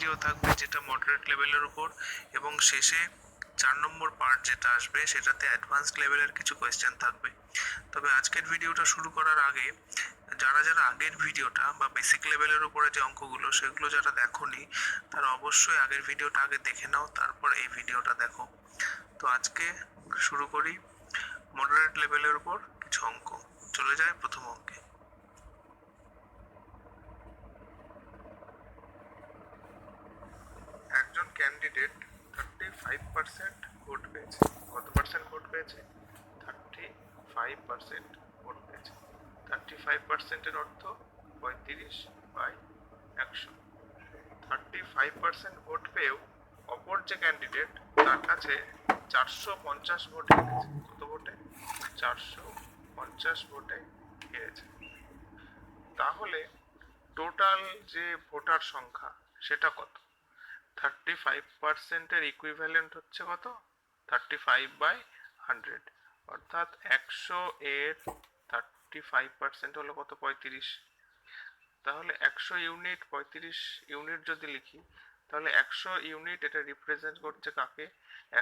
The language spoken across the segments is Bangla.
ভিডিও থাকবে যেটা মডারেট লেভেলের উপর, এবং শেষে 4 নম্বর পার্ট যেটা আসবে সেটাতে অ্যাডভান্সড লেভেলের কিছু কোয়েশ্চেন থাকবে। তবে আজকের ভিডিওটা শুরু করার আগে যারা যারা আগের ভিডিওটা বা বেসিক লেভেলের উপরে যে অঙ্কগুলো সেগুলো যারা দেখোনি তারা অবশ্যই আগের ভিডিওটা আগে দেখে নাও, তারপর এই ভিডিওটা দেখো। তো আজকে শুরু করি মডারেট লেভেলের উপর কিছু অঙ্ক। চলে যায় প্রথম অঙ্কে। একজন ক্যান্ডিডেট 35% ভোট পেয়েছে। কত পার্সেন্ট ভোট পেয়েছে? 35% ভোট পেয়েছে। 35%-এর অর্থ 35/100। 35% ভোট পেয়েও অপর যে ক্যান্ডিডেট তার কাছে 450 ভোট হেরেছে। কত ভোটে? 450 ভোটে হেরেছে। তাহলে টোটাল যে ভোটার সংখ্যা সেটা কত? 35%-এর ইকুইভ্যালেন্ট হচ্ছে কত? 35/100, অর্থাৎ 100 এর 35% হলো কত? 35। তাহলে 100 ইউনিট 35 ইউনিট যদি লিখি, তাহলে 100 ইউনিট এটা রিপ্রেজেন্ট করছে কাকে?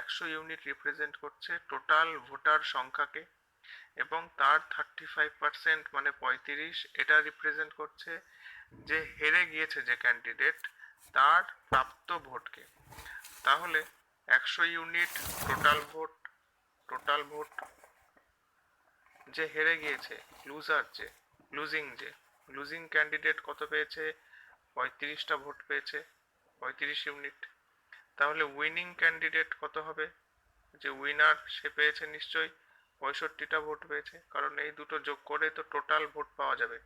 100 ইউনিট রিপ্রেজেন্ট করছে টোটাল ভোটার সংখ্যাকে, এবং তার 35% মানে 35 এটা রিপ্রেজেন্ট করছে যে হেরে গিয়েছে যে ক্যান্ডিডেট তার প্রাপ্ত ভোটকে। তাহলে 100 ইউনিট টোটাল ভোট যে হেরে গিয়েছে, লুজিং ক্যান্ডিডেট কত পেয়েছে? 35টা ভোট পেয়েছে, 35 ইউনিট। তাহলে উইনিং ক্যান্ডিডেট কত হবে? যে উইনার সে পেয়েছে নিশ্চয়ই 65টা ভোট পেয়েছে, কারণ এই দুটো যোগ করে তো টোটাল ভোট পাওয়া যাবে।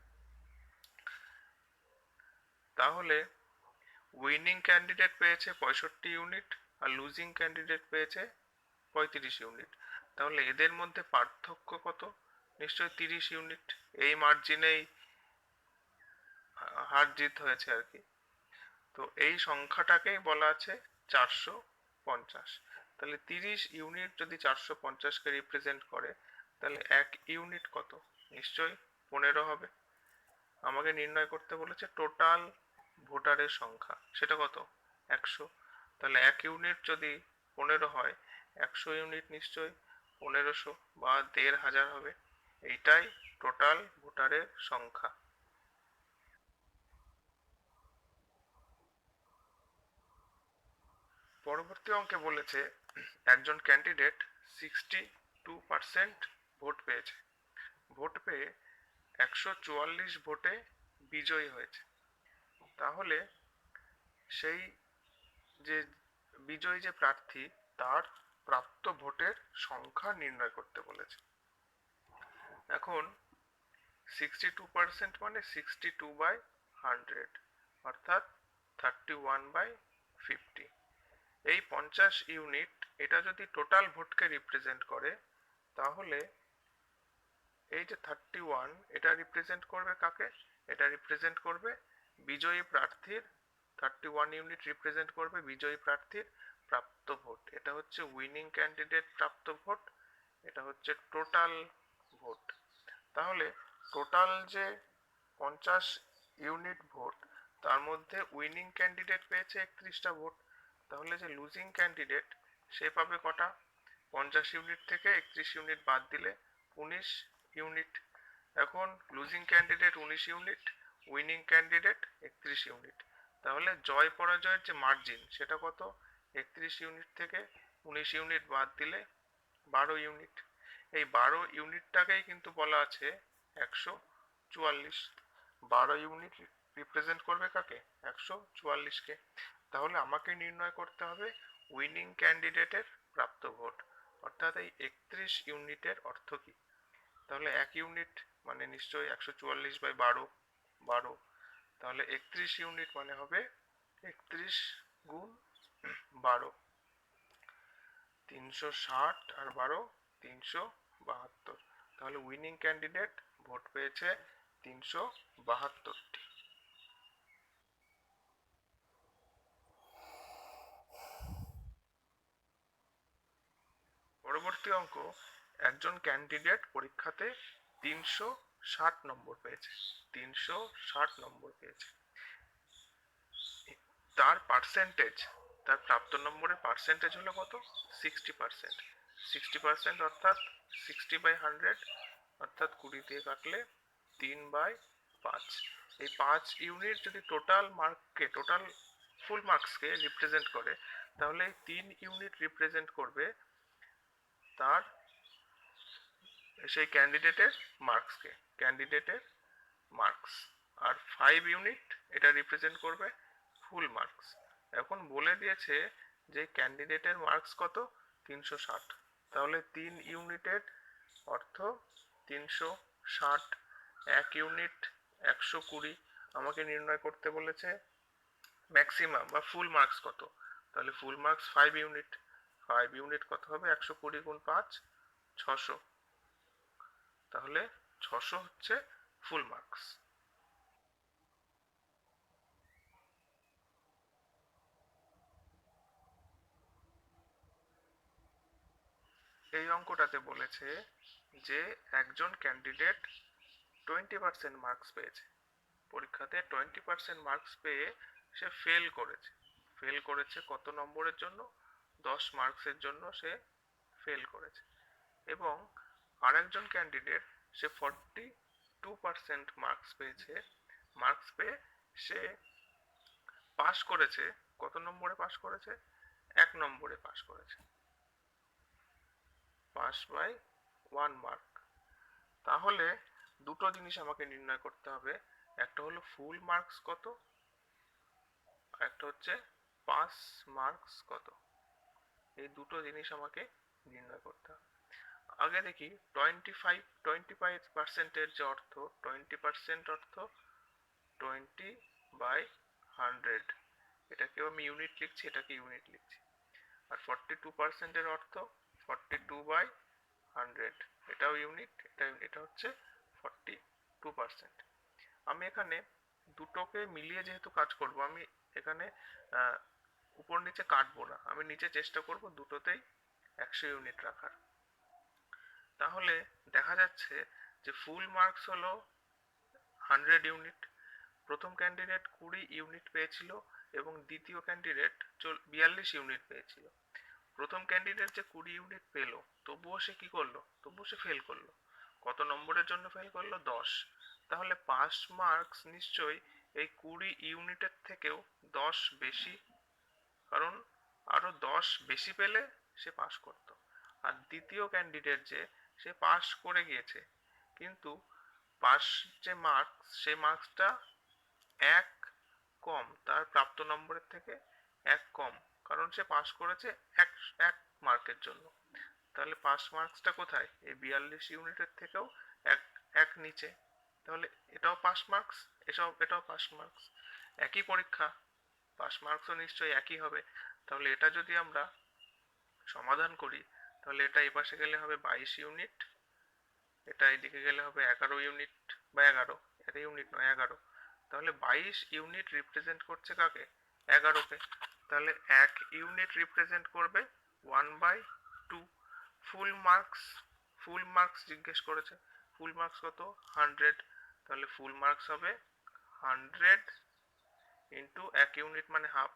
তাহলে উইনিং ক্যান্ডিডেট পেয়েছে 65 ইউনিট আর লুজিং ক্যান্ডিডেট পেয়েছে 35 ইউনিট। তাহলে এদের মধ্যে পার্থক্য কত? নিশ্চয়ই 30 ইউনিট। এই মার্জিনেই হার জিত হয়েছে আর কি। তো এই সংখ্যাটাকেই বলা আছে 450। তাহলে 30 ইউনিট যদি 450-কে রিপ্রেজেন্ট করে, তাহলে 1 ইউনিট কত? নিশ্চয়ই 15 হবে। আমাকে নির্ণয় করতে বলেছে টোটাল ভোটারের সংখ্যা, সেটা কত? 100। তাহলে 1 ইউনিট যদি 15 হয়, 100 ইউনিট নিশ্চয়ই 1500 বা 1500 হবে। এইটাই টোটাল ভোটারের সংখ্যা। পরবর্তী অঙ্কে বলেছে একজন ক্যান্ডিডেট 62% ভোট পেয়েছে। ভোট পেয়ে 144 ভোটে বিজয়ী হয়েছে। তাহলে সেই যে বিজয়ী যে প্রার্থী তার প্রাপ্ত ভোটের সংখ্যা নির্ণয় করতে বলেছে। এখন 62% মানে 62/100, অর্থাৎ 31/50। এই 50 ইউনিট এটা যদি টোটাল ভোটকে রিপ্রেজেন্ট করে, তাহলে এই যে 31 এটা রিপ্রেজেন্ট করবে কাকে? এটা রিপ্রেজেন্ট করবে বিজয়ী প্রার্থীর, 31 ইউনিট রিপ্রেজেন্ট করবে বিজয়ী প্রার্থীর প্রাপ্ত ভোট। এটা হচ্ছে উইনিং ক্যান্ডিডেট প্রাপ্ত ভোট, এটা হচ্ছে টোটাল ভোট। তাহলে টোটাল যে 50 ইউনিট ভোট, তার মধ্যে উইনিং ক্যান্ডিডেট পেয়েছে 31টা ভোট। তাহলে যে লুজিং ক্যান্ডিডেট সে পাবে কটা? 50 ইউনিট থেকে 31 ইউনিট বাদ দিলে 19 ইউনিট। এখন losing candidate 19 unit, winning candidate 31 unit. তাহলে জয় পরাজয়ের যে মার্জিন সেটা কত? 31 ইউনিট থেকে 19 ইউনিট বাদ দিলে 12 ইউনিট। এই 12 ইউনিটটাকেই কিন্তু বলা আছে 144। 12 ইউনিট রিপ্রেজেন্ট করবে কাকে? 144-কে। তাহলে আমাকে নির্ণয় করতে হবে উইনিং ক্যান্ডিডেটের প্রাপ্ত ভোট, অর্থাৎ এই 31 ইউনিটের অর্থ কি? তাহলে 1 ইউনিট মানে নিশ্চয়ই 144/12, 12। তাহলে 31 ইউনিট মানে হবে 31 গুণ 12, 360 আর 12 372। তাহলে উইনিং ক্যান্ডিডেট ভোট পেয়েছে 372টি। পরবর্তী অঙ্ক, একজন ক্যান্ডিডেট পরীক্ষাতে 360 নম্বর পেয়েছে। 360 নম্বর পেয়েছে। তার পার্সেন্টেজ, তার প্রাপ্ত নম্বরের পার্সেন্টেজ হলো কত? 60%। 60% অর্থাৎ 60/100, অর্থাৎ 20 দিয়ে কাটলে 3/5। এই 5 ইউনিট যদি টোটাল মার্ককে, টোটাল ফুল মার্কসকে রিপ্রেজেন্ট করে, তাহলে এই 3 ইউনিট রিপ্রেজেন্ট করবে তার সেই ক্যান্ডিডেটের মার্কসকে, ক্যান্ডিডেটের মার্কস। আর 5 ইউনিট এটা রিপ্রেজেন্ট করবে ফুল মার্কস। এখন বলে দিয়েছে যে ক্যান্ডিডেটের মার্কস কত? 360। তাহলে 3 ইউনিটের অর্থ 360, 1 ইউনিট 120। আমাকে নির্ণয় করতে বলেছে ম্যাক্সিমাম বা ফুল মার্কস কত। তাহলে ফুল মার্কস 5 ইউনিট। 5 ইউনিট কত হবে? 120 গুণ 5, 600। তাহলে 600 হচ্ছে ফুল মার্কস। এই অঙ্কটাতে বলেছে যে একজন ক্যান্ডিডেট 20% মার্কস পেয়েছে, পরীক্ষাতে 20% মার্কস পেয়ে সে ফেল করেছে। ফেল করেছে কত নম্বরের জন্য? 10 মার্কসের জন্য সে ফেল করেছে। এবং আরেকজন ক্যান্ডিডেট সে 42% মার্কস পেয়েছে। মার্কস পেয়ে সে পাস করেছে। কত নম্বরে পাস করেছে? 1 নম্বরে পাস করেছে, পাস বাই 1 মার্ক। তাহলে দুটো জিনিস আমাকে নির্ণয় করতে হবে, একটা হলো ফুল মার্কস কত, একটা হচ্ছে পাস মার্কস কত। এই দুটো জিনিস আমাকে নির্ণয় করতে হবে। আগে দেখি 25% যে অর্থ, 20% অর্থ 20/100। এটাকেও আমি ইউনিট লিখছি, এটাকে ইউনিট লিখছি। আর 42% এর অর্থ 42/100, এটাও ইউনিট, এটা হচ্ছে 42%। আমি এখানে দুটোকে মিলিয়ে যেহেতু কাজ করব, আমি এখানে উপর নিচে কাটবো না, আমি নিচে চেষ্টা করব দুটোতেই 100 ইউনিট রাখার। তাহলে দেখা যাচ্ছে যে ফুল মার্কস হলো 100 ইউনিট। প্রথম ক্যান্ডিডেট 20 ইউনিট পেয়েছিল এবং দ্বিতীয় ক্যান্ডিডেট 42 ইউনিট পেয়েছিল। প্রথম ক্যান্ডিডেট যে 20 ইউনিট পেলো, তবুও সে কি করলো? তবুও সে ফেল করলো। কত নম্বরের জন্য ফেল করলো? 10। তাহলে পাস মার্কস নিশ্চয়ই এই 20 ইউনিটের থেকেও 10 বেশি, কারণ আরো 10 বেশি পেলে সে পাস করত। আর দ্বিতীয় ক্যান্ডিডেট যে, সে পাস করে গিয়েছে, কিন্তু পাস যে মার্কস, সেই মার্কসটা 1 কম, তার প্রাপ্ত নম্বরের থেকে 1 কম, কারণ সে পাস করেছে 1 মার্কের জন্য। তাহলে পাস মার্কসটা কোথায়? এই 42 ইউনিটের থেকেও 1 নিচে। তাহলে এটাও পাস মার্কস, এটাও পাস মার্কস। একই পরীক্ষা, পাস মার্কসও নিশ্চয়ই একই হবে। তাহলে এটা যদি আমরা সমাধান করি, তাহলে এটা এই পাশে গেলে হবে 22 ইউনিট, এটা এইদিকে গেলে হবে 11 ইউনিট, বা 11, এটা ইউনিট নয়, 11। তাহলে 22 ইউনিট রিপ্রেজেন্ট করছে কাকে? 11কে। তাহলে 1 ইউনিট রিপ্রেজেন্ট করবে 1/2। ফুল মার্কস, ফুল মার্কস জিজ্ঞেস করেছে। ফুল মার্কস কত? 100। তাহলে ফুল মার্কস হবে 100 ইন্টু 1 ইউনিট মানে হাফ,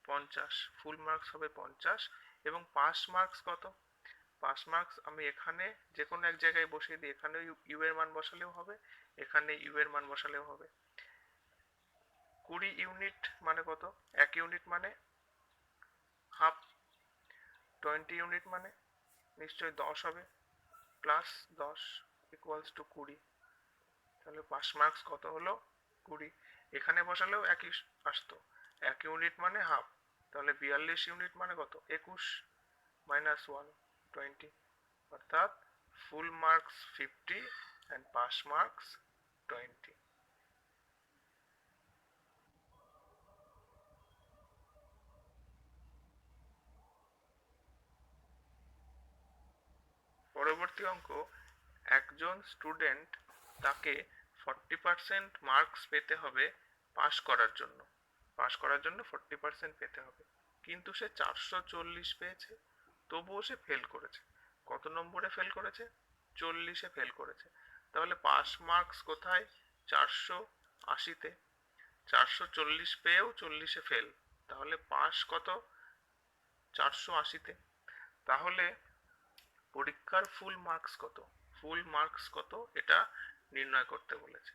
50। ফুল মার্কস হবে 50। এবং পাস মার্কস কত? পাস মার্কস আমি এখানে যে কোনো এক জায়গায় বসিয়ে দিই, এখানে ইউ এর মান বসালেও হবে, এখানে ইউ এর মান বসালেও হবে। 20 ইউনিট মানে কত? 1 ইউনিট মানে হাফ। 20 ইউনিট মানে নিশ্চয়ই 10 হবে, প্লাস 10 ইকুয়ালস টু 20। তাহলে পাস মার্কস কত হলো? 20। এখানে বসালেও একই আসতো, 1 ইউনিট মানে হাফ। তাহলে 42 ইউনিট মানে কত? 21 মাইনাস 1, 20। অর্থাৎ full marks 50 and pass marks 20। পরবর্তী অঙ্ক, একজন স্টুডেন্ট, তাকে 40% মার্কস পেতে হবে পাস করার জন্য। পাস করার জন্য 40% পেতে হবে, কিন্তু সে 440 পেয়েছে, তবুও সে ফেল করেছে। কত নম্বরে ফেল করেছে? 40-এ ফেল করেছে। তাহলে পাস মার্কস কোথায়? 480-তে। 440 পেয়েও 40-এ ফেল, তাহলে পাস কত? 480-তে। তাহলে পরীক্ষার ফুল মার্কস কত? ফুল মার্কস কত এটা নির্ণয় করতে বলেছে।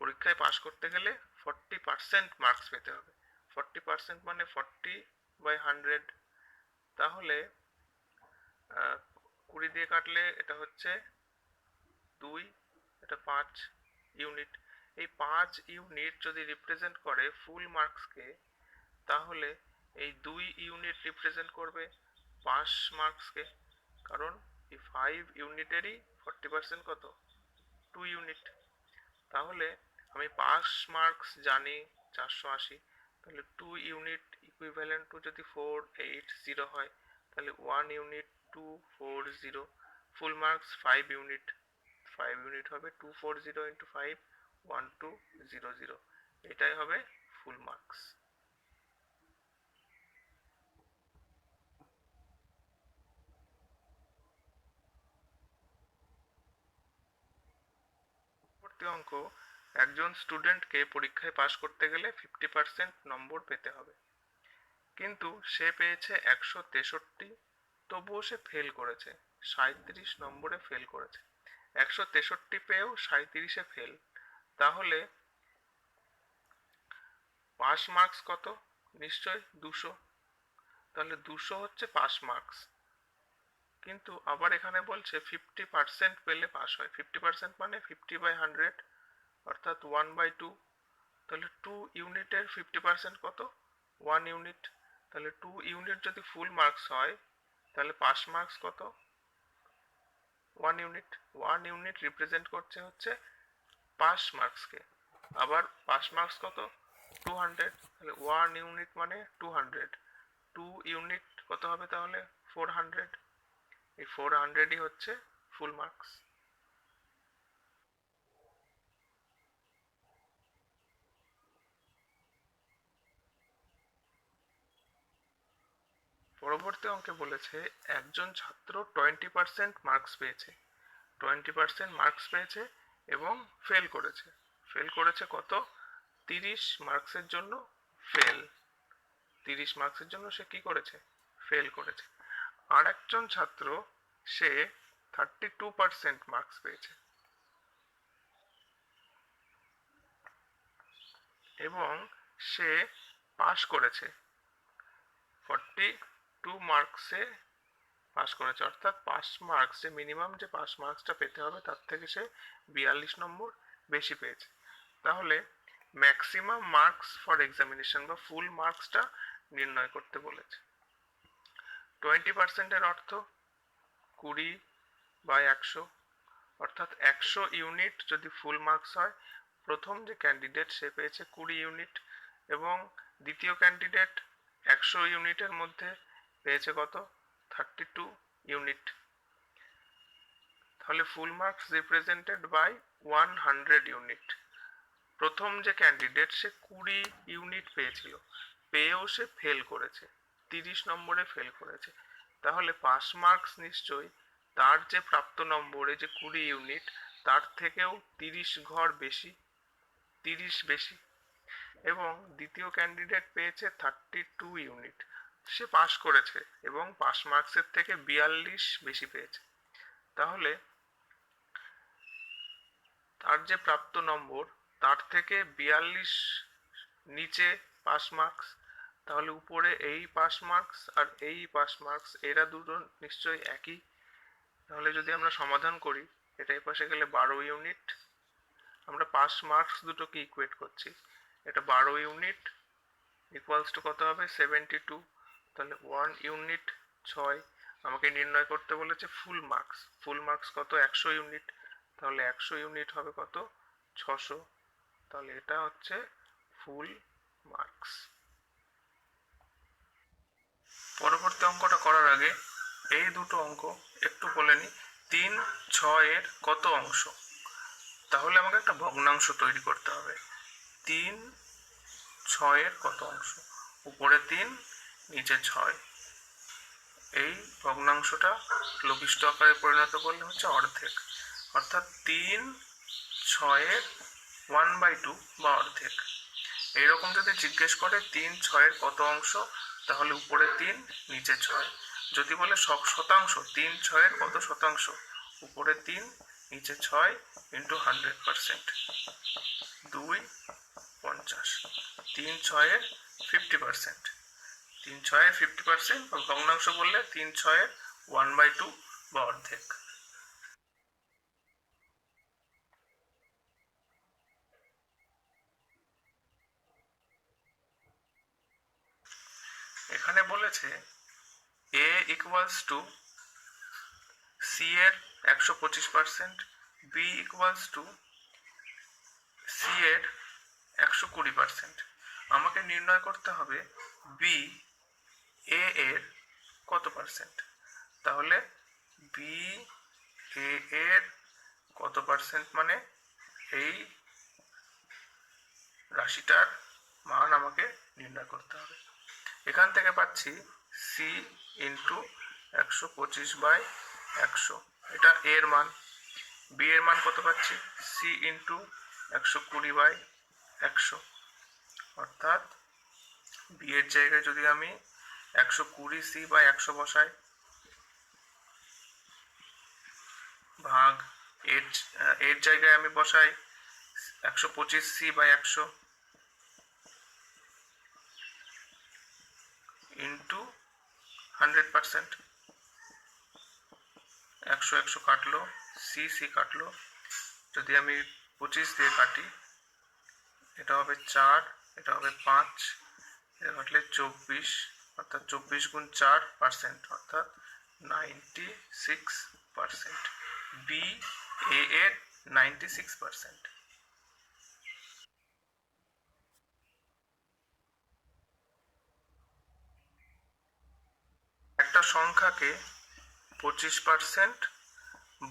পরীক্ষায় পাস করতে গেলে 40% মার্কস পেতে হবে। 40% মানে 40/100। তাহলে 20 দিয়ে কাটলে এটা হচ্ছে 2, এটা 5 ইউনিট। এই 5 ইউনিট যদি রিপ্রেজেন্ট করে ফুল মার্কসকে, তাহলে এই 2 ইউনিট রিপ্রেজেন্ট করবে পাস মার্কসকে, কারণ এই 5 ইউনিটেরই 40% কত? 2 ইউনিট। তাহলে আমি পাস মার্কস জানি 480, তাহলে 2 ইউনিট ইকুইভ্যালেন্ট টু যদি 480 হয়, তাহলে 1 unit 240, full marks 5 unit. 5 unit হবে 240 ইন্টু 5, 1200। এটাই হবে ফুল মার্কস। পরবর্তী অঙ্ক, একজন স্টুডেন্টকে পরীক্ষায় পাশ করতে গেলে 50% নম্বর পেতে হবে, কিন্তু সে পেয়েছে 163, তবুও সে ফেল করেছে, 37 নম্বরে ফেল করেছে। 163 পেয়েও 37-এ ফেল, তাহলে পাস মার্কস কত? নিশ্চয় 200। তাহলে 200 হচ্ছে পাস মার্কস। কিন্তু আবার এখানে বলছে 50% পেলে পাস হয়। 50% মানে 50/100, অর্থাৎ 1/2। তাহলে 2 ইউনিটের 50% কত? 1 ইউনিট। তাহলে 2 ইউনিট যদি ফুল মার্কস হয়, তাহলে পাস মার্কস কত? 1 ইউনিট। 1 ইউনিট রিপ্রেজেন্ট করছে হচ্ছে পাস মার্কসকে। আবার পাস মার্কস কত? 200। তাহলে 1 ইউনিট মানে 200। 2 ইউনিট কত হবে তাহলে? 400। এই 400ই হচ্ছে ফুল মার্কস। পরবর্তী অঙ্কে বলেছে একজন ছাত্র 20% মার্কস পেয়েছে, 20% মার্কস পেয়েছে এবং ফেল করেছে। ফেল করেছে কত? 30 মার্কসের জন্য ফেল। 30 মার্কসের জন্য সে কি করেছে? ফেল করেছে। আর একজন ছাত্র, সে 32% মার্কস পেয়েছে এবং সে পাস করেছে, 42 মার্কসে পাস করেছে। অর্থাৎ পাস মার্কস, যে মিনিমাম যে পাস মার্কসটা পেতে হবে তার থেকে সে 42 নম্বর বেশি পেয়েছে। তাহলে ম্যাক্সিমাম মার্কস ফর এক্সামিনেশন বা ফুল মার্কসটা নির্ণয় করতে বলেছে। 20% এর অর্থ 20/100, অর্থাৎ 100 ইউনিট যদি ফুল মার্কস হয়, প্রথম যে ক্যান্ডিডেট সে পেয়েছে 20 ইউনিট এবং দ্বিতীয় ক্যান্ডিডেট 100 ইউনিটের মধ্যে পেয়েছে কত? 32 ইউনিট। তাহলে full marks represented by 100 unit. প্রথম যে ক্যান্ডিডেট সে 20 ইউনিট পেয়েছিল, পেয়েও সে ফেল করেছে, 30 নম্বরে ফেল করেছে। তাহলে পাস মার্কস নিশ্চয়ই তার যে প্রাপ্ত নম্বরে যে 20 ইউনিট, তার থেকেও 30 ঘর বেশি, 30 বেশি। এবং দ্বিতীয় ক্যান্ডিডেট পেয়েছে 32 ইউনিট, সে পাস করেছে এবং পাস মার্কসের থেকে 42 বেশি পেয়েছে। তাহলে তার যে প্রাপ্ত নম্বর তার থেকে 42 নিচে পাস মার্কস, তাহলে উপরে এই পাস মার্কস আর এই পাস মার্কস, এরা দুটো নিশ্চয়ই একই। তাহলে যদি আমরা সমাধান করি, এটা এই পাশে গেলে 12 ইউনিট। আমরা পাস মার্কস দুটোকে ইকুয়েট করছি, এটা 12 ইউনিট ইকুয়ালস টু কত হবে? 72। তাহলে 1 ইউনিট 6। আমাকে নির্ণয় করতে বলেছে ফুল মার্কস। ফুল মার্কস কত? 100 ইউনিট। তাহলে 100 ইউনিট হবে কত? 600। তাহলে এটা হচ্ছে ফুল মার্কস। পরবর্তী অঙ্কটা করার আগে এই দুটো অঙ্ক একটু বলে নি। 3, 6 এর কত অংশ? তাহলে আমাকে একটা ভগ্নাংশ তৈরি করতে হবে। 3, 6 এর কত অংশ? উপরে 3, নিচে 6। এই ভগ্নাংশটা লঘিষ্ঠ আকারে পরিণত করলে হচ্ছে অর্ধেক, অর্থাৎ 3, 6 এর 1/2 বা অর্ধেক। এইরকম যদি জিজ্ঞেস করে 3 6-এর কত অংশ, তাহলে উপরে 3 নিচে 6। যদি বলে সব শতাংশ 3 6-এর কত শতাংশ, উপরে 3 নিচে 6 ইন্টু 100%, 2 50। 3 6-এর 50%, 3 6-এর 50% বা ভগ্নাংশ বললে 3 6-এর 1/2 বা অর্ধেক। এখানে বলেছে a ইকুয়ালস টু সি এর 125%, বি ইকুয়ালস টু সি এর 120%। আমাকে নির্ণয় করতে হবে বি এ এর কত পার্সেন্ট। তাহলে বি এ এর কত পার্সেন্ট মানে এই রাশিটার মান আমাকে নির্ণয় করতে হবে। এখান থেকে পাচ্ছি সি ইন্টু 125/100, এটা এর মান। বি এর মান কত পাচ্ছি, সি ইন্টু 120/100, অর্থাৎ বি এর জায়গায় যদি আমি 120c/100 বসাই, ভাগ এর জায়গায় আমি বসাই 125c/100 ইন্টু 100%, 100 100 কাটলো, সি সি কাটলো, যদি আমি 25 দিয়ে কাটি, এটা হবে 4, এটা হবে 5, এটা কাটলে 24, অর্থাৎ 24 গুণ 4%, অর্থাৎ 96%। বি এ এর 96%। একটা সংখ্যাকে 25%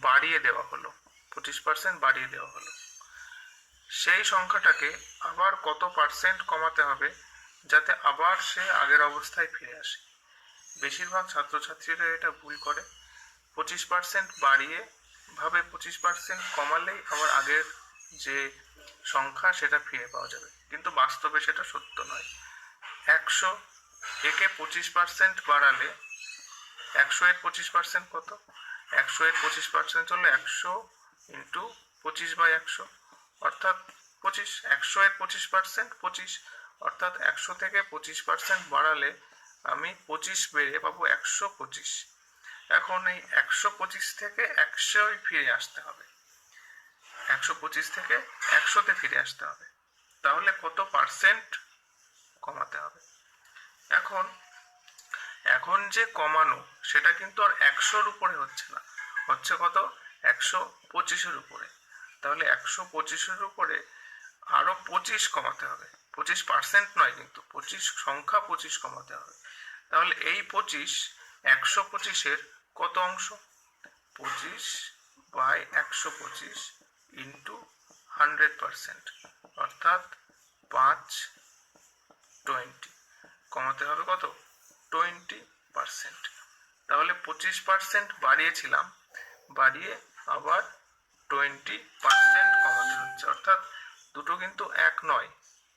বাড়িয়ে দেওয়া হলো, 25% বাড়িয়ে দেওয়া হলো, সেই সংখ্যাটাকে আবার কত পার্সেন্ট কমাতে হবে যাতে আবার সে আগের অবস্থায় ফিরে আসে। বেশিরভাগ ছাত্রছাত্রীরা এটা ভুল করে, 25% বাড়িয়ে ভাবে 25% কমালেই আবার আগের যে সংখ্যা সেটা ফিরে পাওয়া যাবে, কিন্তু বাস্তবে সেটা সত্য নয়। 100 একে 25% বাড়ালে 100 এর 25% কত, 100 এর 25% হলো 100 ইন্টু 25/100, অর্থাৎ 25। 100 এর 25% 25, অর্থাৎ 100 থেকে 25% বাড়ালে আমি 25 বেড়ে পাবো 125। এখন এই 125 থেকে 100 ফিরে আসতে হবে, 125 থেকে 100-তে ফিরে আসতে হবে, তাহলে কত পার্সেন্ট কমাতে হবে। এখন যে কমানো সেটা কিন্তু আর 100-র উপরে হচ্ছে না, হচ্ছে কত, 125-এর উপরে। তাহলে 125-এর উপরে আরো 25 কমাতে হবে, 25% নয় কিন্তু 25 সংখ্যা 25 কমাতে হবে। তাহলে এই 25 125-এর কত অংশ, 25/125 ইন্টু 100%, অর্থাৎ 20 কমাতে হবে কত, 20%। তাহলে 25% বাড়িয়েছিলাম, বাড়িয়ে আবার 20% কমাতে হচ্ছে, অর্থাৎ দুটো কিন্তু এক নয়,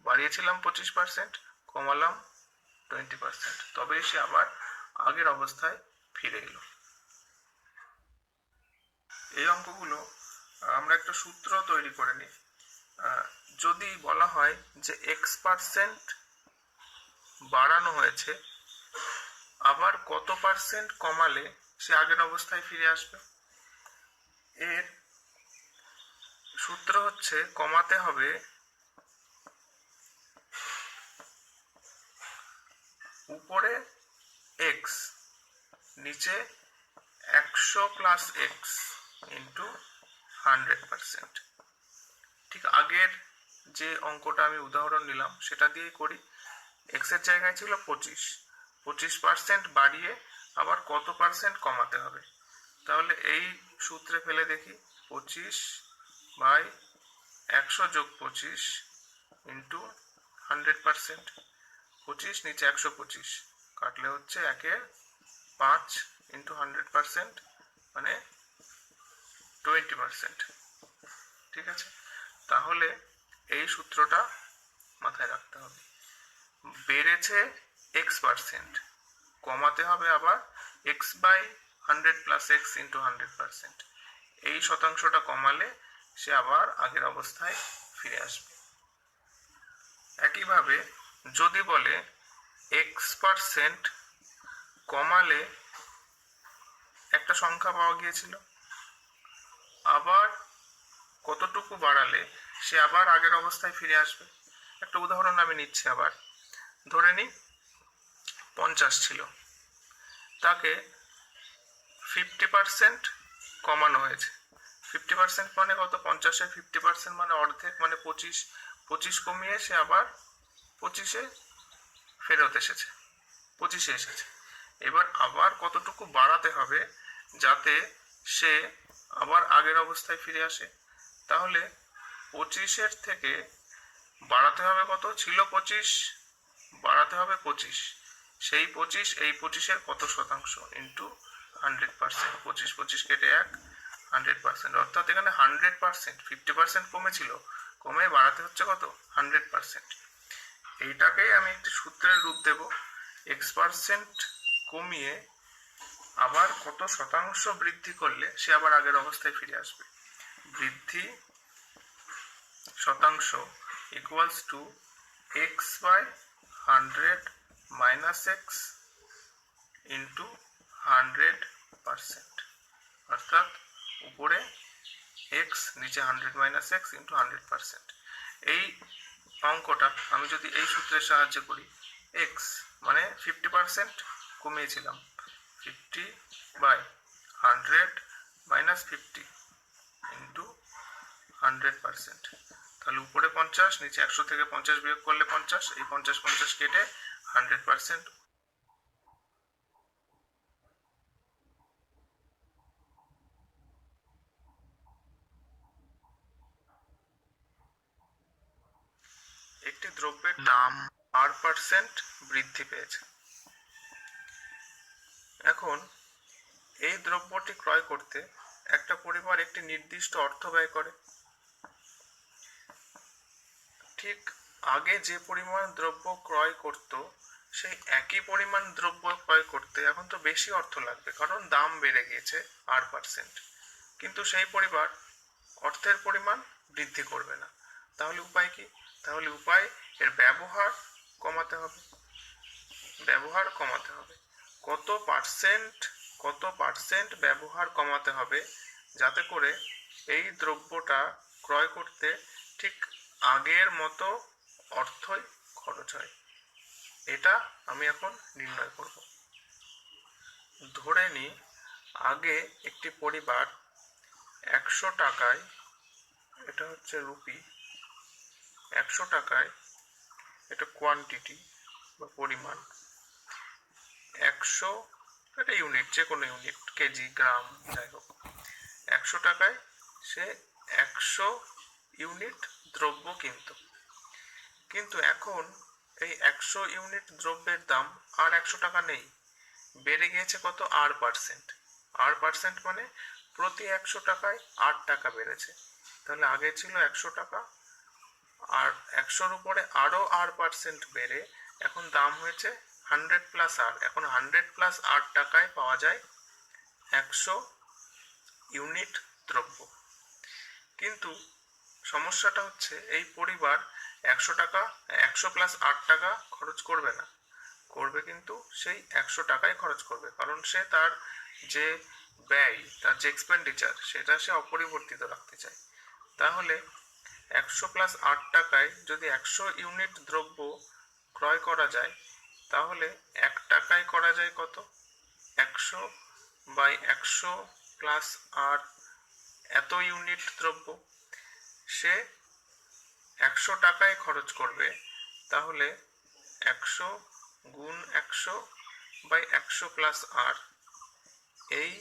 বাড়িয়েছিলাম 25%, কমালাম 20%, তবেই সে আবার আগের অবস্থায় ফিরে এলো। এই অঙ্কগুলো আমরা একটা সূত্র তৈরি করে নিই। যদি বলা হয় যে x% বাড়ানো হয়েছে, আবার কত পার্সেন্ট কমালে সে আগের অবস্থায় ফিরে আসবে, এর সূত্র হচ্ছে কমাতে হবে উপরে x, নিচে 100 প্লাস x ইন্টু 100%। ঠিক আগের যে অঙ্কটা আমি উদাহরণ নিলাম সেটা দিয়েই করি। x এর জায়গায় ছিল 25% বাড়িয়ে আবার কত পার্সেন্ট কমাতে হবে, তাহলে এই সূত্রে ফেলে দেখি, 25/100 যোগ 25 ইন্টু 100%, 25 নিচে 125 কাটলে হচ্ছে 1/5 ইন্টু 100% মানে 20%। ঠিক আছে, তাহলে এই সূত্রটা মাথায় রাখতে হবে। বেড়েছে x%, কমাতে হবে আবার x/100 + x × 100%। এই শতাংশটা কমালে সে আবার আগের অবস্থায় ফিরে আসবে। একইভাবে যদি বলে x% কমালে একটা সংখ্যা পাওয়া গিয়েছিল, আবার কতটুকু বাড়ালে সে আবার আগের অবস্থায় ফিরে আসবে। একটা উদাহরণ আমি নিচ্ছি। আবার ধরে নিই 50 ছিল, তাকে 50% কমানো হয়েছে। 50% মানে কত? 50-এর 50% মানে অর্ধেক, মানে 25 কমিয়ে সে আবার 25-এ ফেরত এসেছে, 25-এ এসেছে। এবার আবার কতটুকু বাড়াতে হবে যাতে সে আবার আগের অবস্থায় ফিরে আসে? তাহলে 25-এর থেকে বাড়াতে হবে কত? ছিল 25, বাড়াতে হবে 25। সেই 25 এই 25-এর কত শতাংশ ইন্টু 100%। 25 কেটে 1, 100%। অর্থাৎ এখানে 100%, 50% কমেছিল, কমে বাড়াতে হচ্ছে কত? 100%। এইটাকেই আমি একটি সূত্রের রূপ দেব। x% কমিয়ে আবার কত শতাংশ বৃদ্ধি করলে সে আবার আগের অবস্থায় ফিরে আসবে। বৃদ্ধি শতাংশ equals to x/100 - x into 100%। অর্থাৎ উপরে x, নিচে 100 - x ইন্টু 100%। এই অঙ্কটা আমি যদি এই সূত্রের সাহায্যে করি, x মানে 50% কমিয়েছিলাম, 50/100 - 50 ইন্টু 100%। তাহলে উপরে 50, নিচে 100 থেকে 50 বিয়োগ করলে 50, এই 50 কেটে 100%। একটি দ্রব্যের দাম r% বৃদ্ধি পেয়েছে। এখন এই দ্রব্যটি ক্রয় করতে একটা পরিবার একটি নির্দিষ্ট অর্থ ব্যয় করে। ঠিক আগে যে পরিমাণ দ্রব্য ক্রয় করত, সেই একই পরিমাণ দ্রব্য ক্রয় করতে এখন তো বেশি অর্থ লাগবে, কারণ দাম বেড়ে গিয়েছে r%। কিন্তু সেই পরিবার অর্থের পরিমাণ বৃদ্ধি করবে না। তাহলে উপায় কি? তাহলে উপায় এর ব্যবহার কমাতে হবে। ব্যবহার কমাতে হবে। কত পার্সেন্ট ব্যবহার কমাতে হবে যাতে করে এই দ্রব্যটা ক্রয় করতে ঠিক আগের মতো অর্থই খরচ হয়। এটা আমি এখন নির্ণয় করব। ধরে নিই আগে একটি পরিবার 100 টাকায়, এটা হচ্ছে রুপি, 100 টাকায়, এটা কোয়ান্টিটি বা পরিমাণ, 100, এটা ইউনিট, যে কোনো ইউনিট, কেজি, গ্রাম, যাই হোক, 100 টাকায় সে 100 ইউনিট দ্রব্য কিন্তু এখন এই 100 ইউনিট দ্রব্যের দাম আর 100 টাকা নেই, বেড়ে গিয়েছে কত? r%। মানে প্রতি 100 টাকায় 8 টাকা বেড়েছে। তাহলে আগে ছিল 100 টাকা, আর 100-র উপরে আরো r% বেড়ে এখন দাম হয়েছে 100 + r। এখন 100 + 8 টাকায় পাওয়া যায় 100 ইউনিট দ্রব্য। কিন্তু সমস্যাটা হচ্ছে এই পরিবার 100 + 8 টাকা খরচ করবে না, করবে কিন্তু সেই 100 টাকাই খরচ করবে, কারণ সে তার যে ব্যয়, তার যে এক্সপেন্ডিচার, সেটা সে অপরিবর্তিত রাখতে চায়। তাহলে 100 + 8 টাকায় যদি 100 ইউনিট দ্রব্য ক্রয় করা যায়, তাহলে 1 টাকায় করা যায় কত? 100/100 + r, এত ইউনিট দ্রব্য সে 100 টাকায় খরচ করবে। তাহলে 100 × 100/100 + r, এই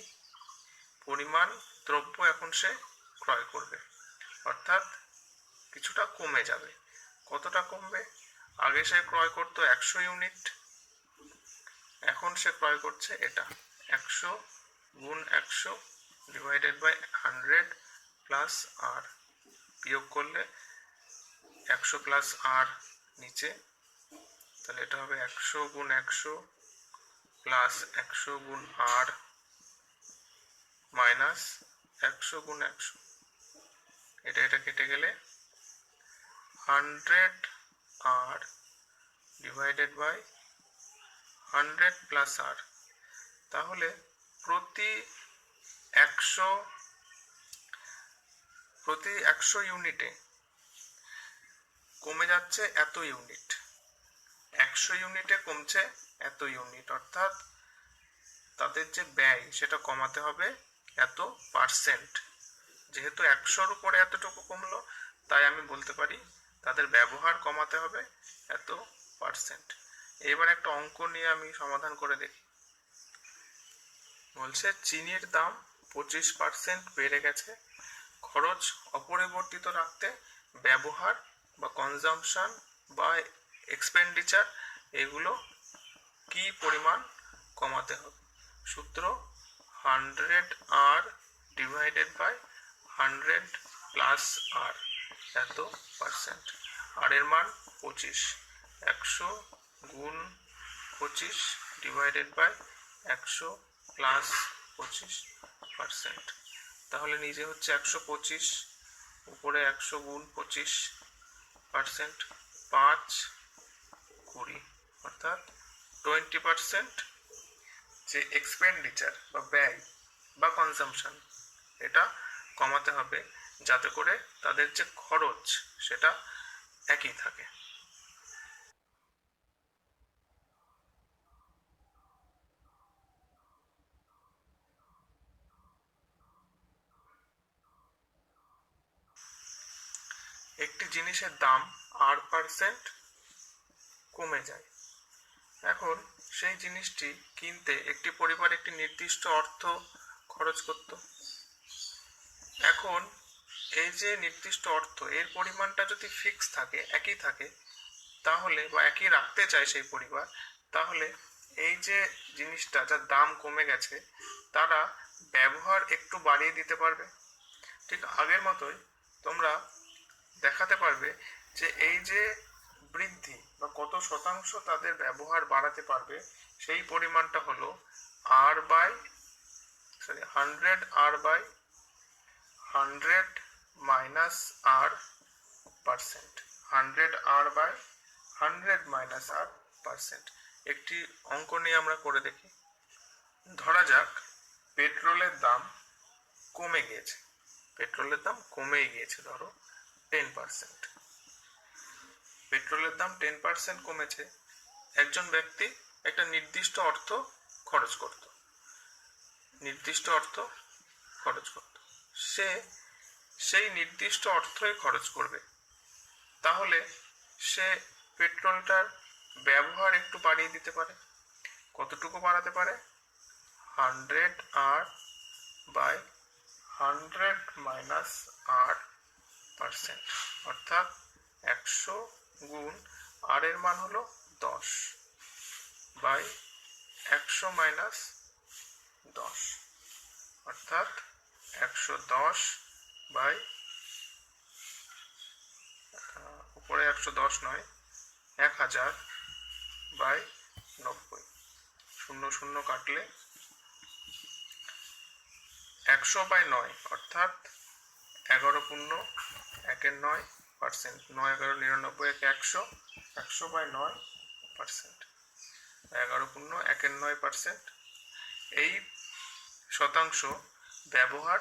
পরিমাণ দ্রব্য এখন সে ক্রয় করবে। অর্থাৎ কিছুটা কমে যাবে। কতটা কমবে? আগে সে ক্রয় করতো 100 ইউনিট, এখন সে ক্রয় করছে এটা 100 × 100 / 100 + r, বিয়োগ করলে 100 + r নিচে, তাহলে এটা হবে 100 গুণ 100 প্লাস 100 গুণ আর মাইনাস 100 গুণ 100, এটা কেটে গেলে 100 আর ডিভাইডেড বাই 100 প্লাস আর। তাহলে প্রতি 100 ইউনিটে কমে যাচ্ছে এত ইউনিট, 100 ইউনিটে কমছে এত ইউনিট, অর্থাৎ তাদের যে ব্যয় সেটা কমাতে হবে এত পার্সেন্ট। যেহেতু 100-র উপরে এতটুকু কমলো, তাই আমি বলতে পারি তাদের ব্যবহার কমাতে হবে এত পার্সেন্ট। এবার একটা অঙ্ক নিয়ে আমি সমাধান করে দেখি। বলছে চিনির দাম 25% বেড়ে গেছে, খরচ অপরিবর্তিত রাখতে ব্যবহার বা কনজাম্পশন বা এক্সপেন্ডিচার এগুলো কি পরিমাণ কমাতে হবে। সূত্র 100 আর ডিভাইডেড বাই 100 প্লাস আর, এত পার্সেন্ট। আর এর মান 25, 100 গুণ 25 ডিভাইডেড বাই 100 প্লাস 25%। তাহলে নিচে হচ্ছে 125, উপরে 100 গুণ 25%, 5 20, অর্থাৎ 20% যে এক্সপেন্ডিচার বা ব্যয় বা কনজাম্পশন এটা কমাতে হবে, যাতে করে তাদের যে খরচ সেটা একই থাকে। একটি জিনিসের দাম R% কমে যায়। এখন সেই জিনিসটি কিনতে একটি পরিবার একটি নির্দিষ্ট অর্থ খরচ করত। এখন এই যে নির্দিষ্ট অর্থ, এর পরিমাণটা যদি ফিক্স থাকে, একই থাকে, তাহলে বা একই রাখতে চায় সেই পরিবার, তাহলে এই যে জিনিসটা যার দাম কমে গেছে তারা ব্যবহার একটু বাড়িয়ে দিতে পারবে। ঠিক আগের মতোই তোমরা দেখাতে পারবে যে এই যে বৃদ্ধি বা কত শতাংশ তাদের ব্যবহার বাড়াতে পারবে, সেই পরিমাণটা হলো 100 R by 100 minus R percent, 100 R by 100 minus R percent. একটি অঙ্ক নিয়ে আমরা করে দেখি। ধরা যাক পেট্রোলের দাম কমে গিয়েছে, পেট্রোলের দাম কমেই গিয়েছে, ধরো 10%। পেট্রোলের দাম 10% কমেছে, একজন ব্যক্তি একটা নির্দিষ্ট অর্থ খরচ করত, সে সেই নির্দিষ্ট অর্থই খরচ করবে। তাহলে সে পেট্রোলটার ব্যবহার একটু বাড়িয়ে দিতে পারে। কতটুকু বাড়াতে পারে? 100 R by 100 minus R percent, অর্থাৎ 100 গুণ আর এর মান হলো 10 বাই 100 মাইনাস 10, অর্থাৎ 110 বাই, উপরে 110 নয়, 1000 বাই 90, 00 কাটলে 100 বাই 9, অর্থাৎ 11 পূর্ণ 1-এর 9%, 9 11 99 100, 100 বাই 9%, 11 পূর্ণ 1-এর 9%। এই শতাংশ ব্যবহার